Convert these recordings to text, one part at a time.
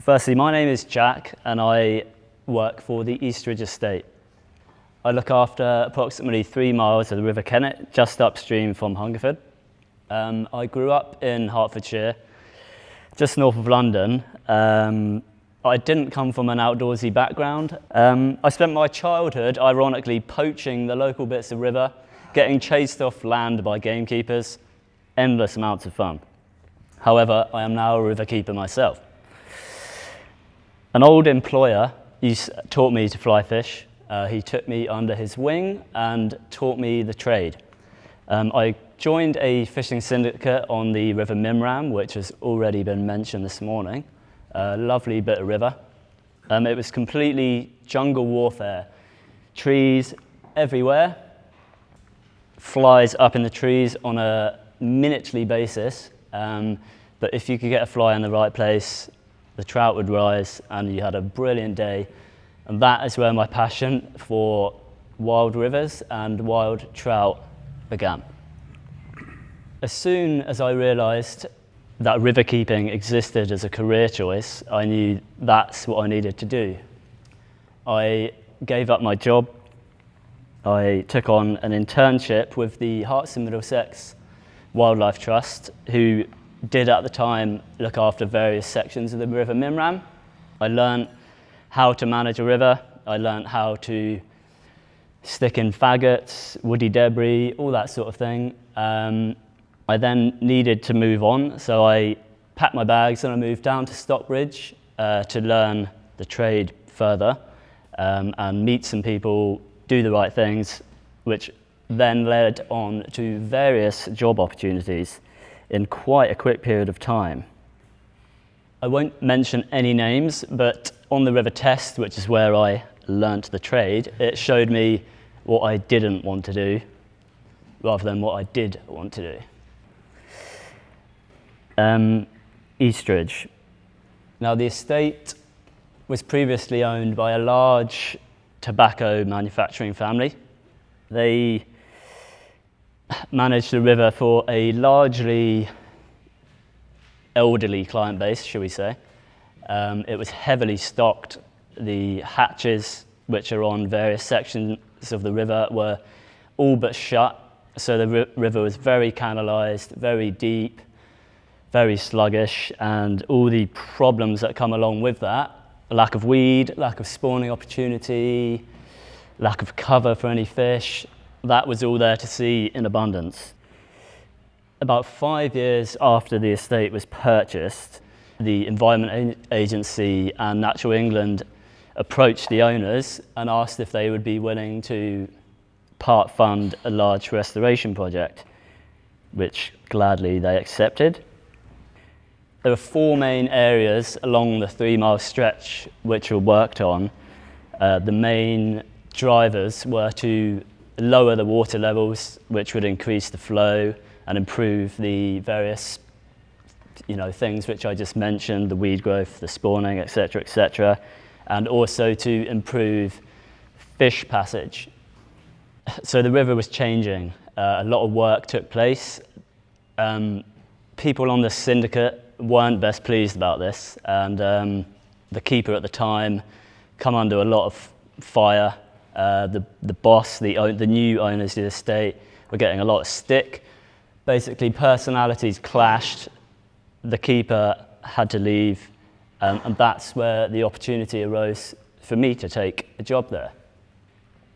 Firstly, my name is Jack and I work for the Eastridge Estate. I look after approximately 3 miles of the River Kennet, just upstream from Hungerford. I grew up in Hertfordshire, just north of London. I didn't come from an outdoorsy background. I spent my childhood, ironically, poaching the local bits of river, getting chased off land by gamekeepers, endless amounts of fun. However, I am now a river keeper myself. An old employer taught me to fly fish. He took me under his wing and taught me the trade. I joined a fishing syndicate on the River Mimram, which has already been mentioned this morning. A lovely bit of river. It was completely jungle warfare. Trees everywhere, flies up in the trees on a minutely basis. But if you could get a fly in the right place, the trout would rise and you had a brilliant day. And that is where my passion for wild rivers and wild trout began. As soon as I realised that river keeping existed as a career choice, I knew that's what I needed to do. I gave up my job. I took on an internship with the Herts and Middlesex Wild Trust, who did at the time look after various sections of the River Mimram. I learned how to manage a river. I learned how to stick in faggots, woody debris, all that sort of thing. I then needed to move on, so I packed my bags and I moved down to Stockbridge to learn the trade further and meet some people, do the right things, which then led on to various job opportunities in quite a quick period of time. I won't mention any names, but on the River Test, which is where I learnt the trade, it showed me what I didn't want to do rather than what I did want to do. Eastridge. Now, the estate was previously owned by a large tobacco manufacturing family. They managed the river for a largely elderly client base, shall we say. It was heavily stocked. The hatches, which are on various sections of the river, were all but shut. So the river was very canalised, very deep, very sluggish, and all the problems that come along with that. Lack of weed, lack of spawning opportunity, lack of cover for any fish. That was all there to see in abundance. About 5 years after the estate was purchased, the Environment Agency and Natural England approached the owners and asked if they would be willing to part fund a large restoration project, which gladly they accepted. There were 4 main areas along the 3-mile stretch which were worked on. The main drivers were to lower the water levels, which would increase the flow and improve the various things which I just mentioned, the weed growth, the spawning, etc., and also to improve fish passage. So the river was changing. A lot of work took place. People on the syndicate weren't best pleased about this, and the keeper at the time come under a lot of fire. The boss, the new owners of the estate, were getting a lot of stick. Basically, personalities clashed. The keeper had to leave, and that's where the opportunity arose for me to take a job there.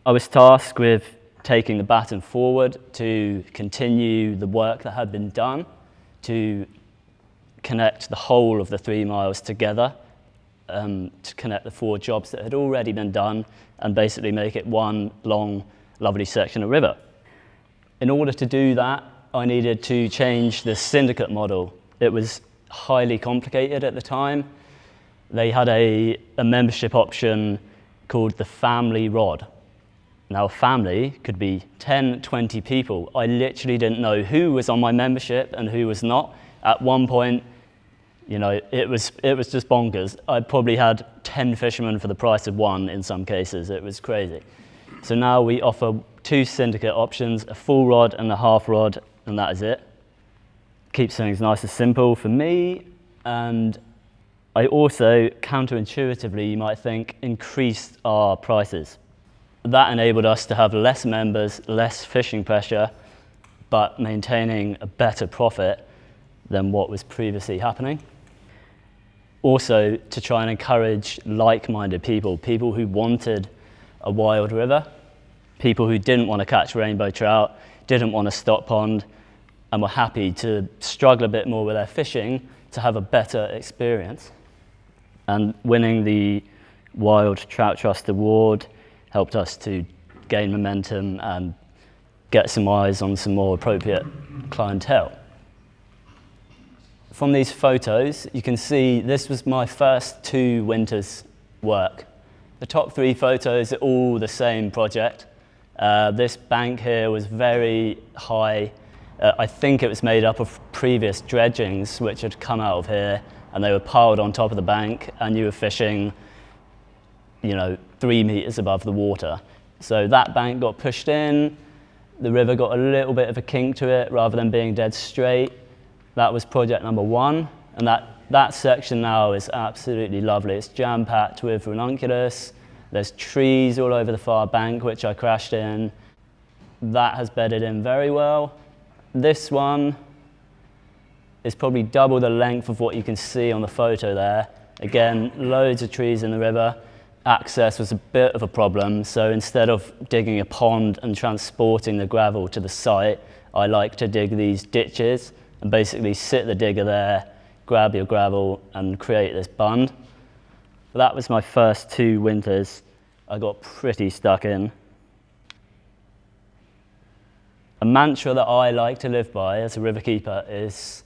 I was tasked with taking the baton forward to continue the work that had been done, to connect the whole of the 3 miles together, to connect the 4 jobs that had already been done and basically make it one long, lovely section of river. In order to do that, I needed to change the syndicate model. It was highly complicated at the time. They had a membership option called the family rod. Now, a family could be 10, 20 people. I literally didn't know who was on my membership and who was not. At one point, it was just bonkers. I probably had 10 fishermen for the price of 1 in some cases. It was crazy. So now we offer 2 syndicate options, a full rod and a half rod, and that is it. Keeps things nice and simple for me, and I also, counterintuitively, you might think, increased our prices. That enabled us to have less members, less fishing pressure, but maintaining a better profit than what was previously happening. Also, to try and encourage like-minded people, people who wanted a wild river, people who didn't want to catch rainbow trout, didn't want to stock pond, and were happy to struggle a bit more with their fishing to have a better experience. And winning the Wild Trout Trust award helped us to gain momentum and get some eyes on some more appropriate clientele. From these photos, you can see this was my first 2 winters' work. The top 3 photos are all the same project. This bank here was very high. I think it was made up of previous dredgings which had come out of here, and they were piled on top of the bank, and you were fishing, 3 meters above the water. So that bank got pushed in, the river got a little bit of a kink to it rather than being dead straight. That was project number 1, and that section now is absolutely lovely. It's jam-packed with ranunculus. There's trees all over the far bank, which I crashed in. That has bedded in very well. This one is probably double the length of what you can see on the photo there. Again, loads of trees in the river. Access was a bit of a problem, so instead of digging a pond and transporting the gravel to the site, I like to dig these ditches and basically sit the digger there, grab your gravel and create this bund. That was my first 2 winters. I got pretty stuck in. A mantra that I like to live by as a riverkeeper is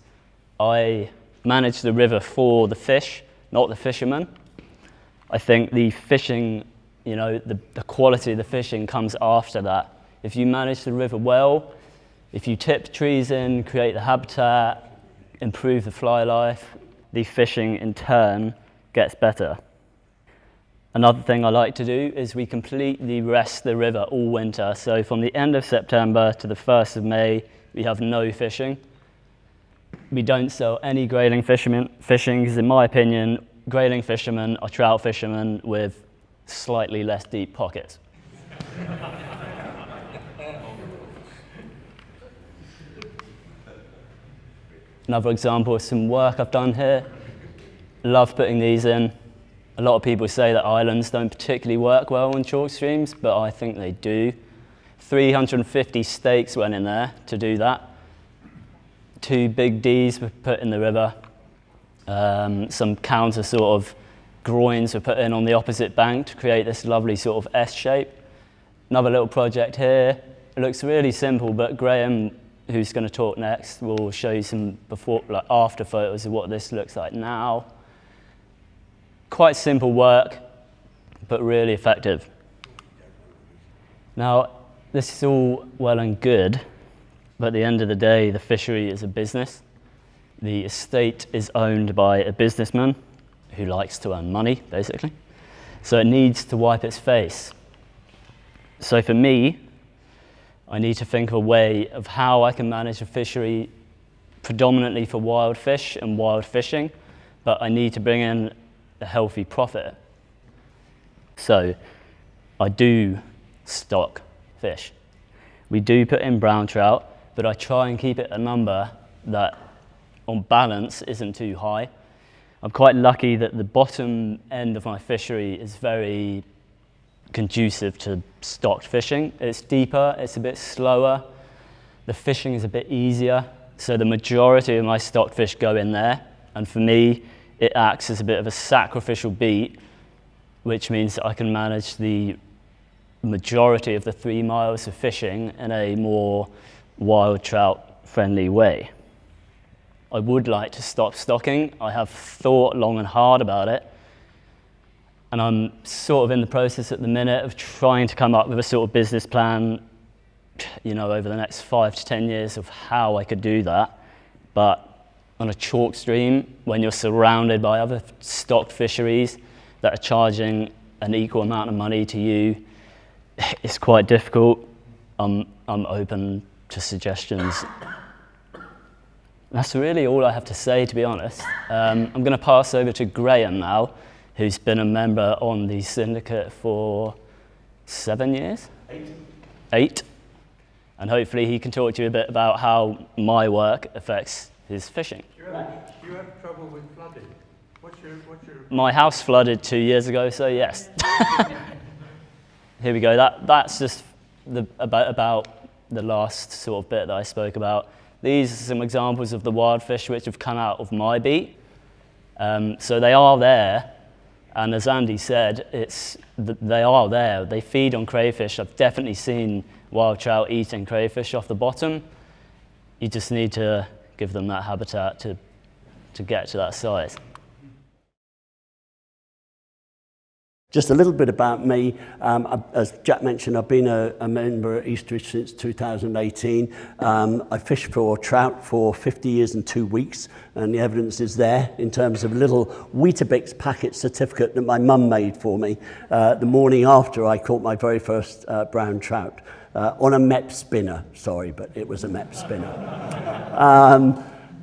I manage the river for the fish, not the fishermen. I think the fishing, the quality of the fishing comes after that. If you manage the river well, if you tip trees in, create the habitat, improve the fly life, the fishing in turn gets better. Another thing I like to do is we completely rest the river all winter. So from the end of September to the 1st of May, we have no fishing. We don't sell any grayling fishing because in my opinion, grayling fishermen are trout fishermen with slightly less deep pockets. Another example of some work I've done here. Love putting these in. A lot of people say that islands don't particularly work well on chalk streams, but I think they do. 350 stakes went in there to do that. 2 big Ds were put in the river. Some counter sort of groins were put in on the opposite bank to create this lovely sort of S shape. Another little project here. It looks really simple, but Graeme, who's going to talk next, will show you some after photos of what this looks like now. Quite simple work, but really effective. Now, this is all well and good, but at the end of the day, the fishery is a business. The estate is owned by a businessman who likes to earn money, basically. So it needs to wipe its face. So for me, I need to think of a way of how I can manage a fishery predominantly for wild fish and wild fishing, but I need to bring in a healthy profit. So I do stock fish. We do put in brown trout, but I try and keep it a number that on balance isn't too high. I'm quite lucky that the bottom end of my fishery is very conducive to stocked fishing. It's deeper, it's a bit slower, the fishing is a bit easier, so the majority of my stocked fish go in there, and for me it acts as a bit of a sacrificial beat, which means that I can manage the majority of the 3 miles of fishing in a more wild trout friendly way. I would like to stop stocking. I have thought long and hard about it, and I'm sort of in the process at the minute of trying to come up with a sort of business plan, over the next 5 to 10 years of how I could do that. But on a chalk stream, when you're surrounded by other stocked fisheries that are charging an equal amount of money to you, it's quite difficult. I'm open to suggestions. That's really all I have to say, to be honest. I'm going to pass over to Graeme now, who's been a member on the syndicate for 7 years? 8. And hopefully he can talk to you a bit about how my work affects his fishing. Do you have trouble with flooding? What's your... My house flooded 2 years ago, so yes. Here we go. That's just about the last sort of bit that I spoke about. These are some examples of the wild fish which have come out of my beat. So they are there, and as Andy said, they are there. They feed on crayfish. I've definitely seen wild trout eating crayfish off the bottom. You just need to give them that habitat to get to that size. Just a little bit about me. As Jack mentioned, I've been a member at Eastridge since 2018. I fished for trout for 50 years and 2 weeks, and the evidence is there in terms of a little Weetabix packet certificate that my mum made for me the morning after I caught my very first brown trout on a Mep spinner. Sorry, but it was a Mep spinner.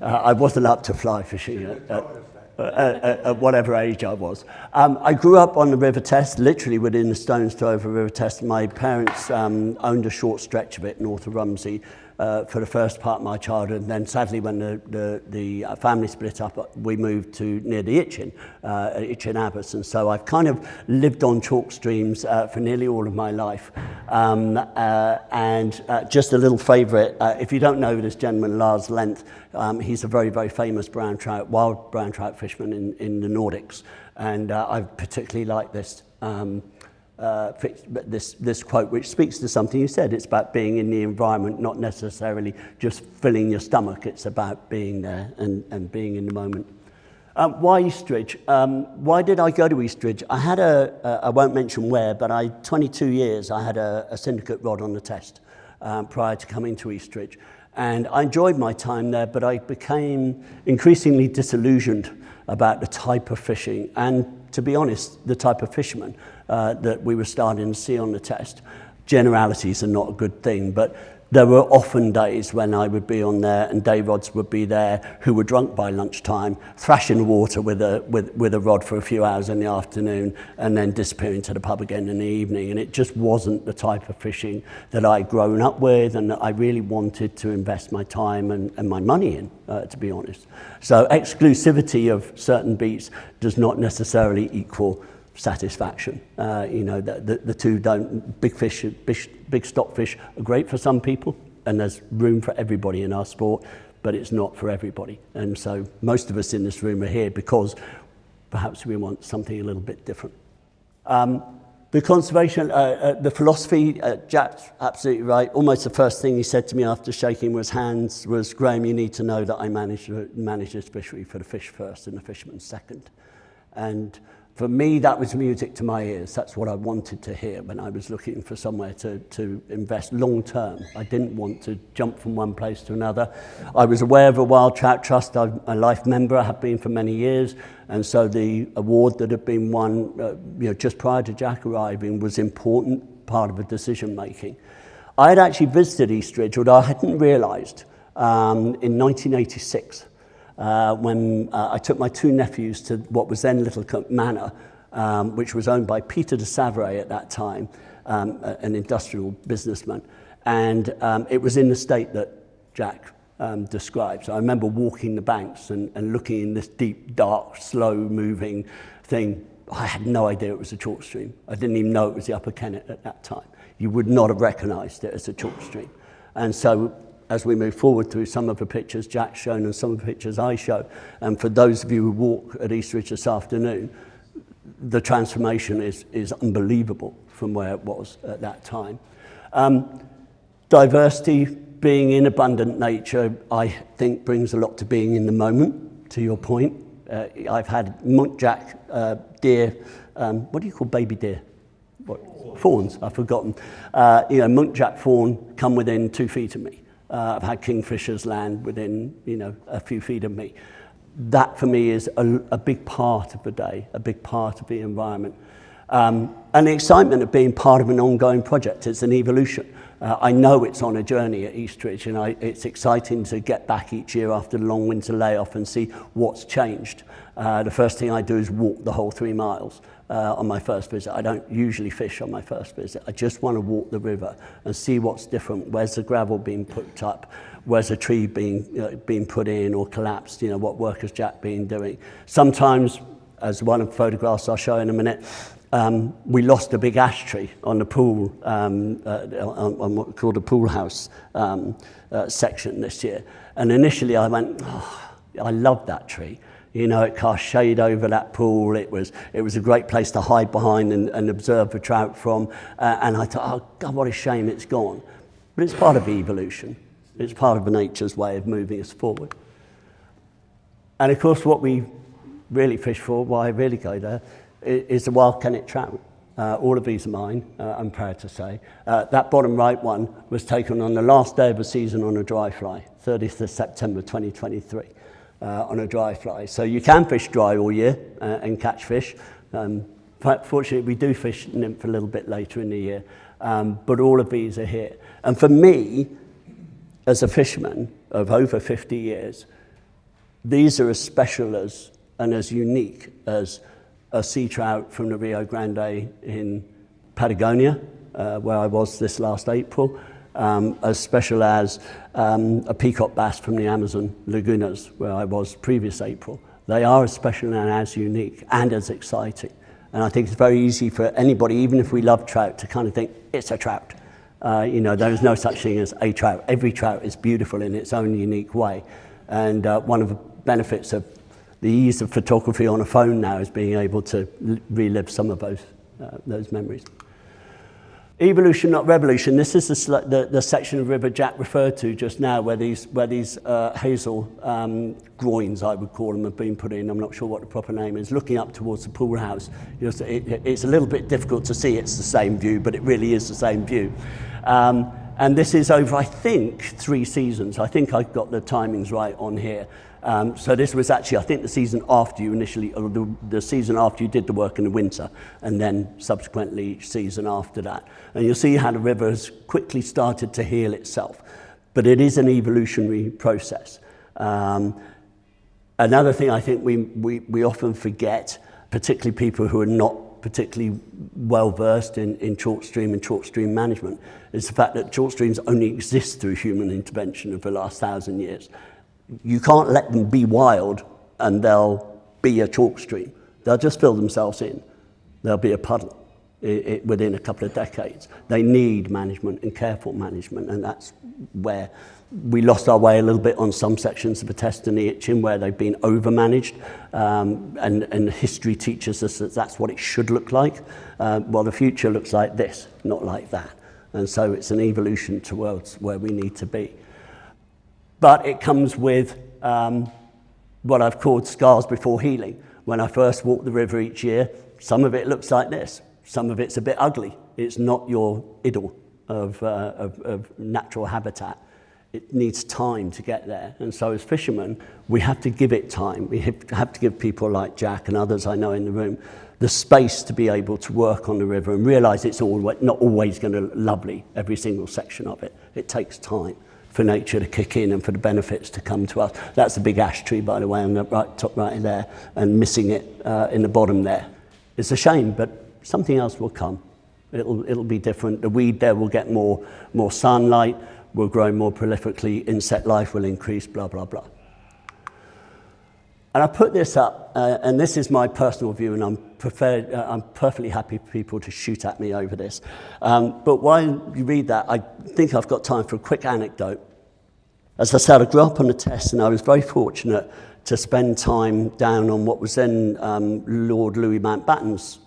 I wasn't up to fly fishing at whatever age I was. I grew up on the River Test, literally within a stone's throw of a River Test. My parents owned a short stretch of it north of Rumsey for the first part of my childhood. And then sadly, when the family split up, we moved to near the Itchen, Itchen Abbas. And so I've kind of lived on chalk streams for nearly all of my life. And just a little favourite, if you don't know this gentleman, Lars Lent, he's a very, very famous wild brown trout fisherman in the Nordics. And I particularly like this quote, which speaks to something you said. It's about being in the environment, not necessarily just filling your stomach. It's about being there and being in the moment. Why Eastridge? Why did I go to Eastridge? I had I won't mention where, but 22 years I had a syndicate rod on the test prior to coming to Eastridge. And I enjoyed my time there, but I became increasingly disillusioned about the type of fishing and, to be honest, the type of fishermen that we were starting to see on the test. Generalities are not a good thing, but there were often days when I would be on there and day rods would be there who were drunk by lunchtime, thrashing the water with a rod for a few hours in the afternoon and then disappearing to the pub again in the evening. And it just wasn't the type of fishing that I'd grown up with and that I really wanted to invest my time and my money in, to be honest. So exclusivity of certain beats does not necessarily equal satisfaction. The two don't. Big stockfish are great for some people, and there's room for everybody in our sport, but it's not for everybody. And so most of us in this room are here because perhaps we want something a little bit different. The conservation, the philosophy, Jack's absolutely right. Almost the first thing he said to me after shaking his hands was, Graeme, you need to know that I manage this fishery for the fish first and the fishermen second. And for me, that was music to my ears. That's what I wanted to hear when I was looking for somewhere to invest long term. I didn't want to jump from one place to another. I was aware of a Wild Trout Trust. I'm a life member, I have been for many years. And so the award that had been won just prior to Jack arriving was an important part of the decision making. I had actually visited Eastridge, although I hadn't realised, in 1986. When I took my two nephews to what was then Littlecote Manor, which was owned by Peter de Savray at that time, an industrial businessman. And it was in the state that Jack described. So I remember walking the banks and looking in this deep, dark, slow-moving thing. I had no idea it was a chalk stream. I didn't even know it was the Upper Kennet at that time. You would not have recognised it as a chalk stream. And so as we move forward through some of the pictures Jack's shown and some of the pictures I show, and for those of you who walk at Eastridge this afternoon, the transformation is unbelievable from where it was at that time. Diversity, being in abundant nature, I think brings a lot to being in the moment, to your point. I've had muntjac deer, what do you call baby deer? What? Fawns, I've forgotten. Muntjac fawn come within 2 feet of me. I've had kingfishers land within, a few feet of me. That for me is a big part of the day, a big part of the environment. And the excitement of being part of an ongoing project. It's an evolution. I know it's on a journey at Eastridge, and it's exciting to get back each year after the long winter layoff and see what's changed. The first thing I do is walk the whole 3 miles on my first visit. I don't usually fish on my first visit. I just want to walk the river and see what's different. Where's the gravel being put up? Where's a tree being put in or collapsed? You know, what work has Jack been doing? Sometimes, as one of the photographs I'll show in a minute, we lost a big ash tree on the pool, on what we call the pool house section this year. And initially I went, oh, I love that tree. You know, it cast shade over that pool. It was a great place to hide behind and observe the trout from. And I thought, oh God, what a shame it's gone. But it's part of evolution. It's part of nature's way of moving us forward. And of course, what we really fish for, why I really go there, is the wild Kennet trout. All of these are mine, I'm proud to say. That bottom right one was taken on the last day of the season on a dry fly, 30th of September 2023, on a dry fly. So you can fish dry all year and catch fish. Fortunately, we do fish nymph a little bit later in the year, but all of these are here. And for me, as a fisherman of over 50 years, these are as special as and as unique as a sea trout from the Rio Grande in Patagonia, where I was this last April, as special as a peacock bass from the Amazon lagunas, where I was previous April. They are as special and as unique and as exciting. And I think it's very easy for anybody, even if we love trout, to kind of think, it's a trout. You know, there is no such thing as a trout. Every trout is beautiful in its own unique way. And one of the benefits of the ease of photography on a phone now is being able to relive some of those memories. Evolution, not revolution. This is the section of river Jack referred to just now, where these hazel groins, I would call them, have been put in. I'm not sure what the proper name is. Looking up towards the pool house, it's a little bit difficult to see. It's the same view, but it really is the same view. And this is over, I think, 3 seasons. I think I've got the timings right on here. So this was actually, I think, the season after you initially, or the season after you did the work in the winter, and then subsequently each season after that. And you'll see how the river has quickly started to heal itself. But it is an evolutionary process. Another thing I think we often forget, particularly people who are not particularly well versed in chalk stream and chalk stream management, is the fact that chalk streams only exist through human intervention over the last 1,000 years. You can't let them be wild and they'll be a chalk stream. They'll just fill themselves in. They'll be a puddle within a couple of decades. They need management and careful management, and that's where we lost our way a little bit on some sections of the Test and the Itchin, where they've been over-managed, and history teaches us that that's what it should look like. Well, the future looks like this, not like that. And so it's an evolution towards where we need to be. But it comes with what I've called scars before healing. When I first walk the river each year, some of it looks like this. Some of it's a bit ugly. It's not your idyll of natural habitat. It needs time to get there. And so as fishermen, we have to give it time. We have to give people like Jack and others I know in the room the space to be able to work on the river and realise it's not always going to look lovely, every single section of it. It takes time for nature to kick in and for the benefits to come to us. That's a big ash tree, by the way, on the top right there, and missing it in the bottom there. It's a shame, but something else will come. It'll be different. The weed there will get more sunlight, will grow more prolifically, insect life will increase, blah, blah, blah. And I put this up, and this is my personal view, and I'm perfectly happy for people to shoot at me over this. But while you read that, I think I've got time for a quick anecdote. As I said, I grew up on the Test, and I was very fortunate to spend time down on what was then Lord Louis Mountbatten's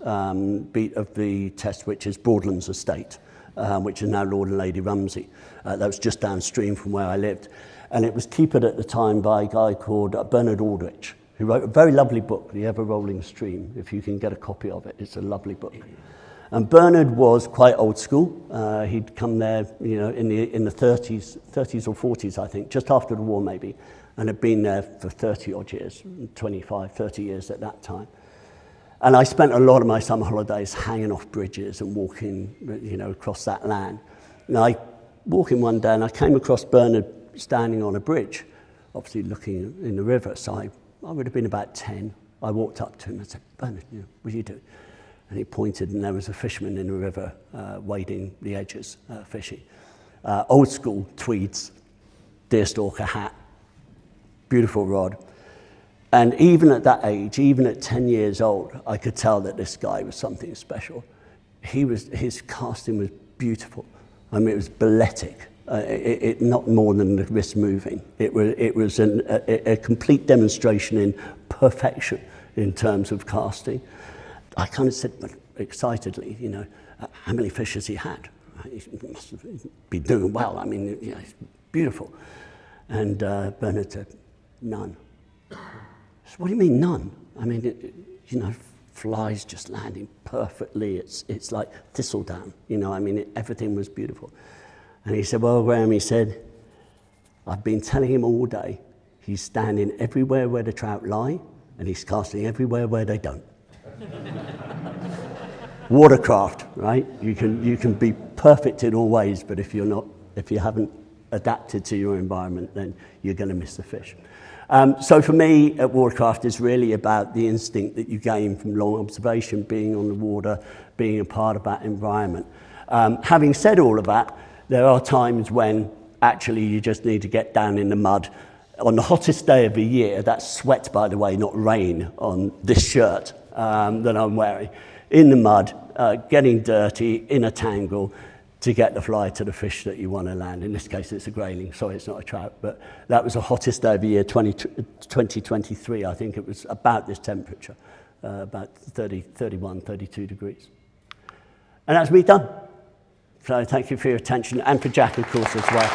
beat of the Test, which is Broadlands Estate, which is now Lord and Lady Rumsey. That was just downstream from where I lived. And it was keepered at the time by a guy called Bernard Uridge, who wrote a very lovely book, The Ever-Rolling Stream. If you can get a copy of it, it's a lovely book. And Bernard was quite old school. He'd come there, you know, in the 30s or 40s, I think, just after the war maybe, and had been there for 30 odd years, 25, 30 years at that time. And I spent a lot of my summer holidays hanging off bridges and walking, across that land. And I walking one day and I came across Bernard standing on a bridge, obviously looking in the river. So I would have been about 10. I walked up to him and said, "Bernard, what do you do?" And he pointed, and there was a fisherman in the river wading the edges, fishing. Old school tweeds, deerstalker hat, beautiful rod. And even at that age, even at 10 years old, I could tell that this guy was something special. His casting was beautiful. I mean, it was balletic. Not more than the wrist moving. It was a complete demonstration in perfection in terms of casting. I kind of said excitedly, how many fish has he had? He must be doing well. I mean, it's beautiful. And Bernard said, "None." I said, "What do you mean none?" I mean, flies just landing perfectly. It's like thistledown. Everything was beautiful. And he said, "Well, Graeme," he said, "I've been telling him all day, he's standing everywhere where the trout lie, and he's casting everywhere where they don't." Watercraft, right? You can be perfect in all ways, but if you haven't adapted to your environment, then you're going to miss the fish. So for me, watercraft is really about the instinct that you gain from long observation, being on the water, being a part of that environment. Having said all of that, there are times when actually you just need to get down in the mud. On the hottest day of the year, that's sweat, by the way, not rain, on this shirt that I'm wearing, in the mud, getting dirty, in a tangle, to get the fly to the fish that you want to land. In this case, it's a grayling. Sorry, it's not a trout, but that was the hottest day of the year, 2023. I think it was about this temperature, about 30, 31, 32 degrees. And that's me done. So thank you for your attention, and for Jack, of course, as well.